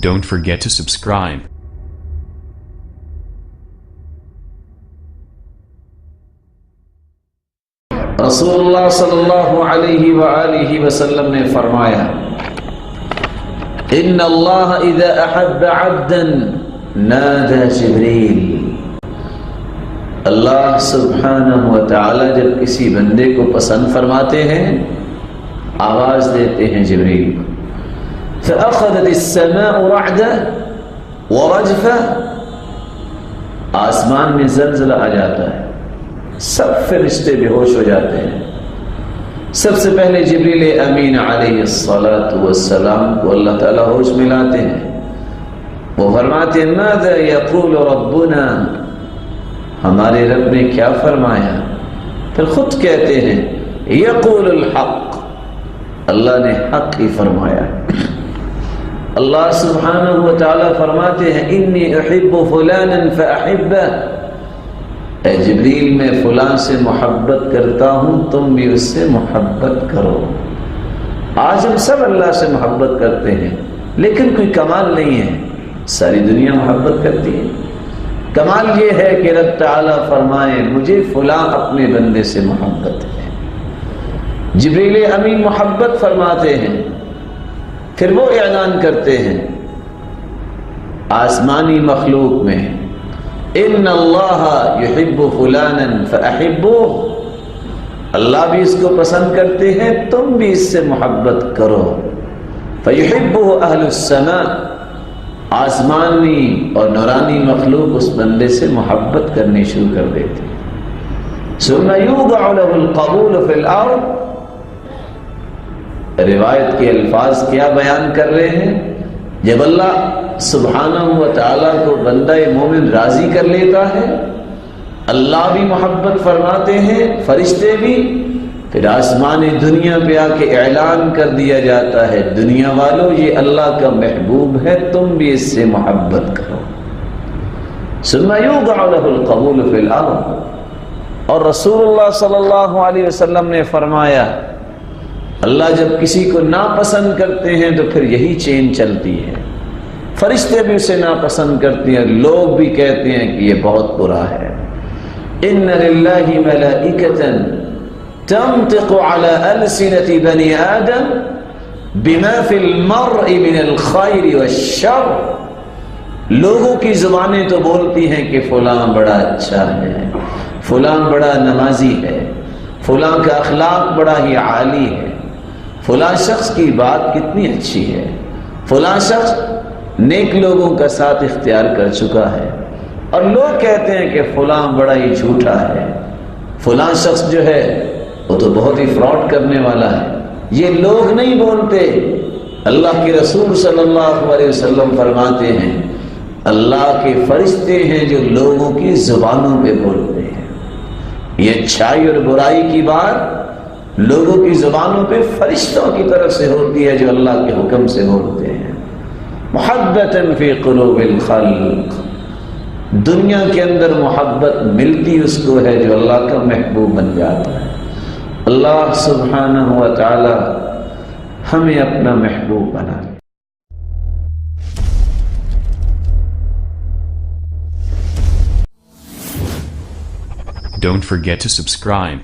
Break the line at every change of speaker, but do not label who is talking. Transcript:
Don't forget to subscribe.
رسول اللہ صلی اللہ علیہ وآلہ وسلم نے فرمایا ان اللہ اذا احب عبدا نادى جبریل، اللہ سبحانہ و تعالی جب کسی بندے کو پسند فرماتے ہیں آواز دیتے ہیں جبریل کو، فأخذت السماء رعدا ورجفا، آسمان میں زلزلہ آ جاتا ہے، سب فرشتے بے ہوش ہو جاتے ہیں۔ سب سے پہلے جبریل امین علیہ السلام کو اللہ تعالیٰ ہوش میں لاتے ہیں، وہ فرماتے ہیں ماذا یقول ربنا، ہمارے رب نے کیا فرمایا؟ پھر خود کہتے ہیں یقول الحق، اللہ نے حق ہی فرمایا۔ اللہ سبحانہ و تعالیٰ فرماتے ہیں انی احب فلانا فاحبہ، اے جبریل میں فلاں سے محبت کرتا ہوں، تم بھی اس سے محبت کرو۔ آج ہم سب اللہ سے محبت کرتے ہیں لیکن کوئی کمال نہیں ہے، ساری دنیا محبت کرتی ہے۔ کمال یہ ہے کہ رب تعالیٰ فرمائے مجھے فلاں اپنے بندے سے محبت ہے۔ جبریل امین محبت فرماتے ہیں، پھر وہ اعلان کرتے ہیں آسمانی مخلوق میں ان اللہ یحب فلانا فاحبوہ، اللہ بھی اس کو پسند کرتے ہیں، تم بھی اس سے محبت کرو۔ فیحبہ اہل السماء، آسمانی اور نورانی مخلوق اس بندے سے محبت کرنی شروع کر دیتے ہیں۔ ثم یوضع له القبول فی الارض، روایت کے الفاظ کیا بیان کر رہے ہیں؟ جب اللہ سبحانہ و تعالیٰ کو بندہ مومن راضی کر لیتا ہے، اللہ بھی محبت فرماتے ہیں، فرشتے بھی، پھر آسمان دنیا پہ آ کے اعلان کر دیا جاتا ہے دنیا والوں یہ اللہ کا محبوب ہے، تم بھی اس سے محبت کرو۔ ثم یوضع له القبول فی الارض، اور رسول اللہ صلی اللہ علیہ وسلم نے فرمایا اللہ جب کسی کو ناپسند کرتے ہیں تو پھر یہی چین چلتی ہے، فرشتے بھی اسے ناپسند کرتے ہیں، لوگ بھی کہتے ہیں کہ یہ بہت برا ہے۔ ان للہ ملائکۃ تنطق علی السنۃ بنی آدم بما فی المرء من الخیر والشر، لوگوں کی زبانیں تو بولتی ہیں کہ فلاں بڑا اچھا ہے، فلاں بڑا نمازی ہے، فلاں کا اخلاق بڑا ہی عالی ہے، فلاں شخص کی بات کتنی اچھی ہے، فلاں شخص نیک لوگوں کا ساتھ اختیار کر چکا ہے، اور لوگ کہتے ہیں کہ فلاں بڑا ہی جھوٹا ہے، فلاں شخص جو ہے وہ تو بہت ہی فراڈ کرنے والا ہے۔ یہ لوگ نہیں بولتے، اللہ کے رسول صلی اللہ علیہ وسلم فرماتے ہیں اللہ کے فرشتے ہیں جو لوگوں کی زبانوں پہ بولتے ہیں۔ یہ اچھائی اور برائی کی بات لوگوں کی زبانوں پہ فرشتوں کی طرف سے ہوتی ہے جو اللہ کے حکم سے بولتے ہیں۔ محبتا فی قلوب الخلق، دنیا کے اندر محبت ملتی اس کو ہے جو اللہ کا محبوب بن جاتا ہے۔ اللہ سبحانہ و تعالی ہمیں اپنا محبوب بنا لے۔
Don't forget to subscribe.